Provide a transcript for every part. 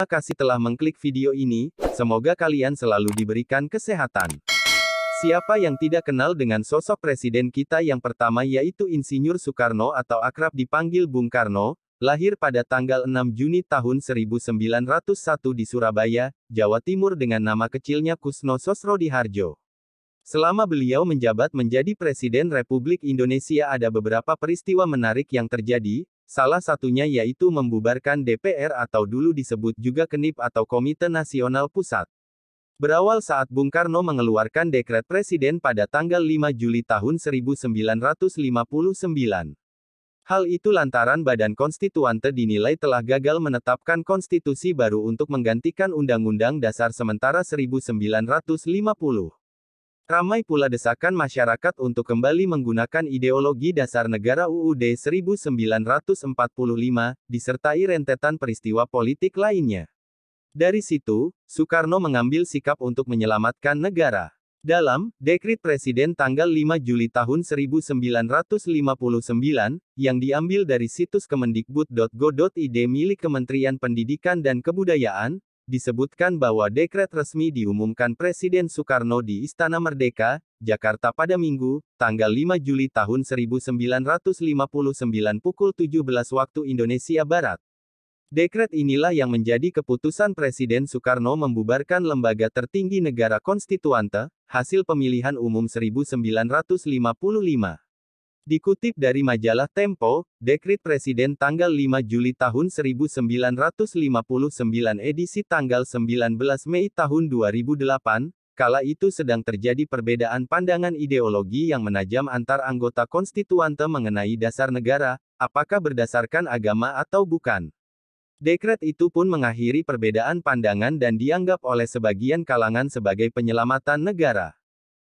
kasih telah mengklik video ini, semoga kalian selalu diberikan kesehatan. Siapa yang tidak kenal dengan sosok presiden kita yang pertama yaitu Insinyur Soekarno atau akrab dipanggil Bung Karno, lahir pada tanggal 6 Juni tahun 1901 di Surabaya, Jawa Timur dengan nama kecilnya Kusno Sosrodihardjo. Selama beliau menjabat menjadi Presiden Republik Indonesia ada beberapa peristiwa menarik yang terjadi, salah satunya yaitu membubarkan DPR atau dulu disebut juga KNIP atau Komite Nasional Pusat. Berawal saat Bung Karno mengeluarkan dekret presiden pada tanggal 5 Juli tahun 1959. Hal itu lantaran Badan Konstituante dinilai telah gagal menetapkan konstitusi baru untuk menggantikan Undang-Undang Dasar sementara 1950. Ramai pula desakan masyarakat untuk kembali menggunakan ideologi dasar negara UUD 1945, disertai rentetan peristiwa politik lainnya. Dari situ, Soekarno mengambil sikap untuk menyelamatkan negara. Dalam Dekret Presiden tanggal 5 Juli tahun 1959, yang diambil dari situs kemendikbud.go.id milik Kementerian Pendidikan dan Kebudayaan, disebutkan bahwa dekret resmi diumumkan Presiden Soekarno di Istana Merdeka, Jakarta pada Minggu, tanggal 5 Juli tahun 1959 pukul 17 waktu Indonesia Barat. Dekret inilah yang menjadi keputusan Presiden Soekarno membubarkan lembaga tertinggi negara konstituante, hasil pemilihan umum 1955. Dikutip dari majalah Tempo, Dekret Presiden tanggal 5 Juli tahun 1959 edisi tanggal 19 Mei tahun 2008, kala itu sedang terjadi perbedaan pandangan ideologi yang menajam antar anggota konstituante mengenai dasar negara, apakah berdasarkan agama atau bukan. Dekret itu pun mengakhiri perbedaan pandangan dan dianggap oleh sebagian kalangan sebagai penyelamatan negara.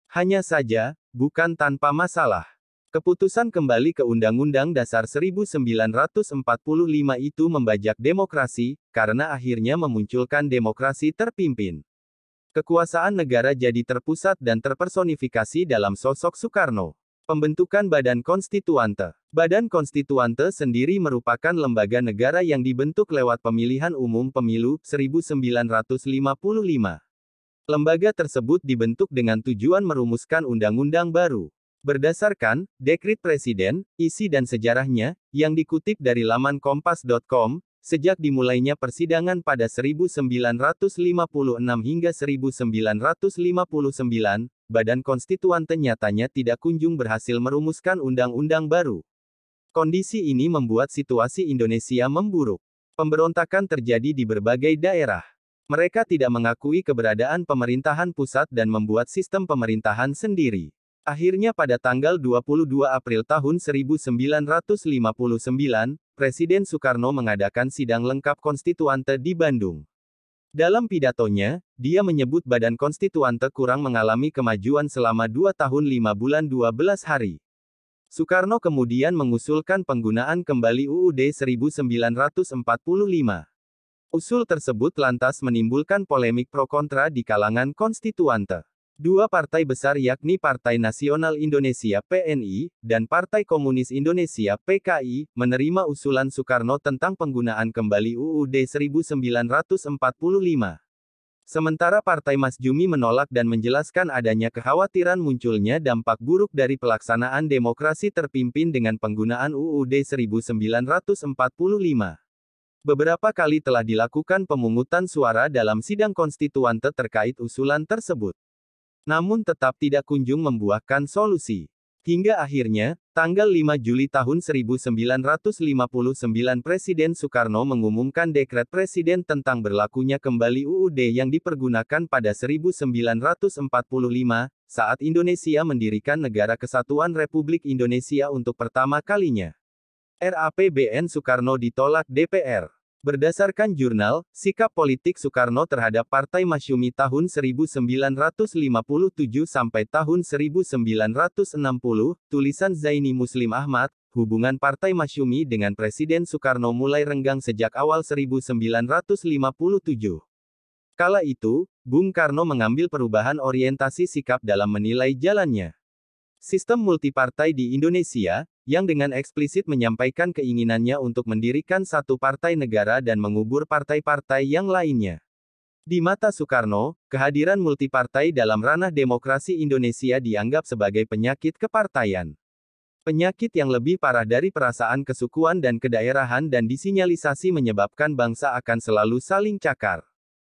Hanya saja, bukan tanpa masalah. Keputusan kembali ke Undang-Undang Dasar 1945 itu membajak demokrasi, karena akhirnya memunculkan demokrasi terpimpin. Kekuasaan negara jadi terpusat dan terpersonifikasi dalam sosok Soekarno. Pembentukan Badan Konstituante. Badan Konstituante sendiri merupakan lembaga negara yang dibentuk lewat pemilihan umum pemilu 1955. Lembaga tersebut dibentuk dengan tujuan merumuskan undang-undang baru. Berdasarkan Dekret Presiden, isi dan sejarahnya, yang dikutip dari laman kompas.com, sejak dimulainya persidangan pada 1956 hingga 1959, Badan Konstituante nyatanya tidak kunjung berhasil merumuskan undang-undang baru. Kondisi ini membuat situasi Indonesia memburuk. Pemberontakan terjadi di berbagai daerah. Mereka tidak mengakui keberadaan pemerintahan pusat dan membuat sistem pemerintahan sendiri. Akhirnya pada tanggal 22 April tahun 1959, Presiden Soekarno mengadakan sidang lengkap konstituante di Bandung. Dalam pidatonya, dia menyebut Badan Konstituante kurang mengalami kemajuan selama 2 tahun 5 bulan 12 hari. Soekarno kemudian mengusulkan penggunaan kembali UUD 1945. Usul tersebut lantas menimbulkan polemik pro kontra di kalangan konstituante. Dua partai besar yakni Partai Nasional Indonesia (PNI) dan Partai Komunis Indonesia (PKI) menerima usulan Soekarno tentang penggunaan kembali UUD 1945. Sementara Partai Masyumi menolak dan menjelaskan adanya kekhawatiran munculnya dampak buruk dari pelaksanaan demokrasi terpimpin dengan penggunaan UUD 1945. Beberapa kali telah dilakukan pemungutan suara dalam sidang konstituante terkait usulan tersebut. Namun tetap tidak kunjung membuahkan solusi. Hingga akhirnya, tanggal 5 Juli tahun 1959 Presiden Soekarno mengumumkan Dekret Presiden tentang berlakunya kembali UUD yang dipergunakan pada 1945, saat Indonesia mendirikan Negara Kesatuan Republik Indonesia untuk pertama kalinya. RAPBN Soekarno ditolak DPR. Berdasarkan jurnal, Sikap Politik Soekarno terhadap Partai Masyumi tahun 1957 sampai tahun 1960, tulisan Zaini Muslim Ahmad, hubungan Partai Masyumi dengan Presiden Soekarno mulai renggang sejak awal 1957. Kala itu, Bung Karno mengambil perubahan orientasi sikap dalam menilai jalannya sistem multipartai di Indonesia, yang dengan eksplisit menyampaikan keinginannya untuk mendirikan satu partai negara dan mengubur partai-partai yang lainnya. Di mata Soekarno, kehadiran multipartai dalam ranah demokrasi Indonesia dianggap sebagai penyakit kepartaian. Penyakit yang lebih parah dari perasaan kesukuan dan kedaerahan dan disinyalisasi menyebabkan bangsa akan selalu saling cakar.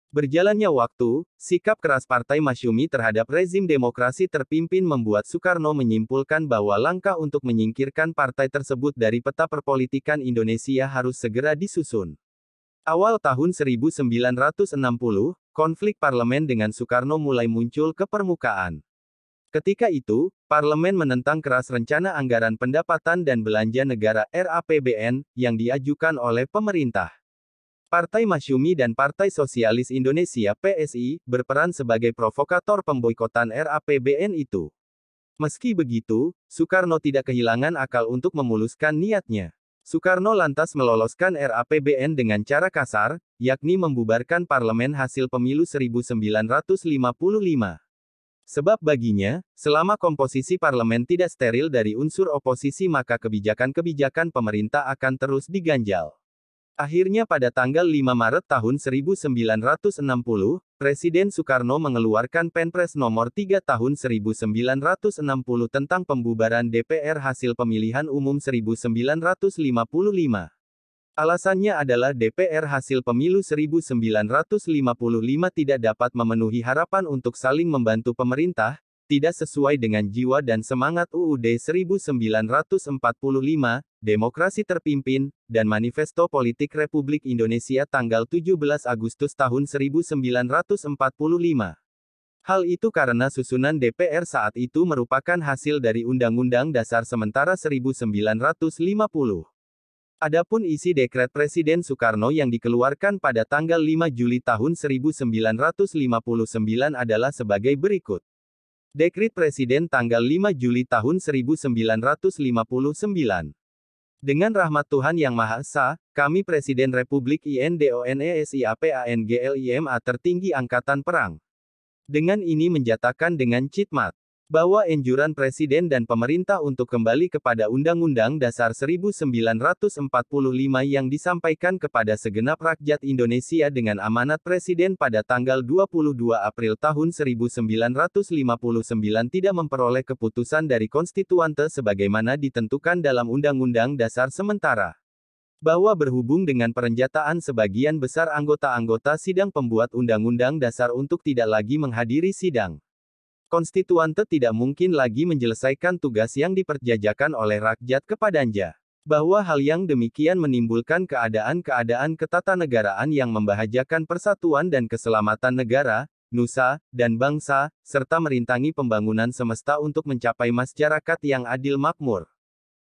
Berjalannya waktu, sikap keras Partai Masyumi terhadap rezim demokrasi terpimpin membuat Soekarno menyimpulkan bahwa langkah untuk menyingkirkan partai tersebut dari peta perpolitikan Indonesia harus segera disusun. Awal tahun 1960, konflik parlemen dengan Soekarno mulai muncul ke permukaan. Ketika itu, parlemen menentang keras rencana anggaran pendapatan dan belanja negara (RAPBN) yang diajukan oleh pemerintah. Partai Masyumi dan Partai Sosialis Indonesia (PSI) berperan sebagai provokator pemboikotan RAPBN itu. Meski begitu, Soekarno tidak kehilangan akal untuk memuluskan niatnya. Soekarno lantas meloloskan RAPBN dengan cara kasar, yakni membubarkan parlemen hasil pemilu 1955. Sebab baginya, selama komposisi parlemen tidak steril dari unsur oposisi maka kebijakan-kebijakan pemerintah akan terus diganjal. Akhirnya pada tanggal 5 Maret tahun 1960, Presiden Soekarno mengeluarkan Penpres nomor 3 tahun 1960 tentang pembubaran DPR hasil pemilihan umum 1955. Alasannya adalah DPR hasil pemilu 1955 tidak dapat memenuhi harapan untuk saling membantu pemerintah, tidak sesuai dengan jiwa dan semangat UUD 1945, Demokrasi Terpimpin, dan Manifesto Politik Republik Indonesia tanggal 17 Agustus tahun 1945. Hal itu karena susunan DPR saat itu merupakan hasil dari Undang-Undang Dasar Sementara 1950. Adapun isi dekret Presiden Soekarno yang dikeluarkan pada tanggal 5 Juli tahun 1959 adalah sebagai berikut. Dekret Presiden tanggal 5 Juli tahun 1959. Dengan rahmat Tuhan Yang Maha Esa, kami Presiden Republik Indonesia PANGLIMA tertinggi Angkatan Perang. Dengan ini menjatakan dengan khidmat bahwa anjuran Presiden dan pemerintah untuk kembali kepada Undang-Undang Dasar 1945 yang disampaikan kepada segenap rakyat Indonesia dengan amanat Presiden pada tanggal 22 April tahun 1959 tidak memperoleh keputusan dari konstituante sebagaimana ditentukan dalam Undang-Undang Dasar sementara. Bahwa berhubung dengan perenjataan sebagian besar anggota-anggota sidang pembuat Undang-Undang Dasar untuk tidak lagi menghadiri sidang, konstituante tidak mungkin lagi menyelesaikan tugas yang diperjajakan oleh rakyat kepadanya. Bahwa hal yang demikian menimbulkan keadaan-keadaan ketatanegaraan yang membahayakan persatuan dan keselamatan negara, nusa, dan bangsa, serta merintangi pembangunan semesta untuk mencapai masyarakat yang adil makmur.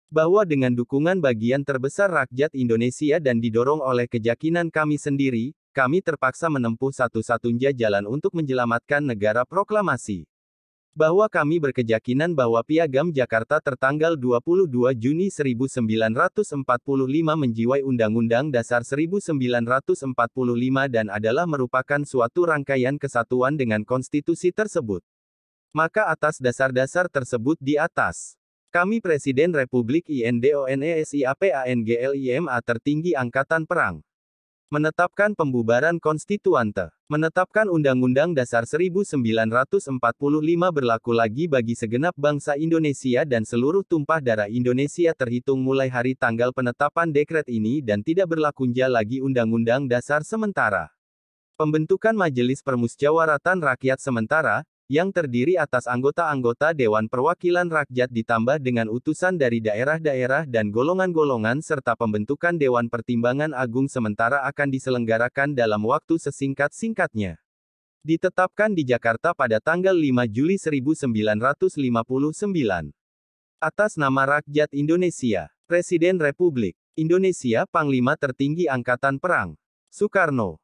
Bahwa dengan dukungan bagian terbesar rakyat Indonesia dan didorong oleh keyakinan kami sendiri, kami terpaksa menempuh satu-satunya jalan untuk menyelamatkan negara proklamasi. Bahwa kami berkeyakinan bahwa Piagam Jakarta tertanggal 22 Juni 1945 menjiwai Undang-Undang Dasar 1945 dan adalah merupakan suatu rangkaian kesatuan dengan konstitusi tersebut. Maka atas dasar-dasar tersebut di atas, kami Presiden Republik Indonesia PANGLIMA tertinggi Angkatan Perang menetapkan pembubaran konstituante, menetapkan Undang-Undang Dasar 1945 berlaku lagi bagi segenap bangsa Indonesia dan seluruh tumpah darah Indonesia terhitung mulai hari tanggal penetapan dekret ini dan tidak berlakunya lagi Undang-Undang Dasar sementara. Pembentukan Majelis Permusyawaratan Rakyat Sementara, yang terdiri atas anggota-anggota Dewan Perwakilan Rakyat ditambah dengan utusan dari daerah-daerah dan golongan-golongan serta pembentukan Dewan Pertimbangan Agung sementara akan diselenggarakan dalam waktu sesingkat-singkatnya. Ditetapkan di Jakarta pada tanggal 5 Juli 1959. Atas nama rakyat Indonesia, Presiden Republik Indonesia Panglima Tertinggi Angkatan Perang Soekarno.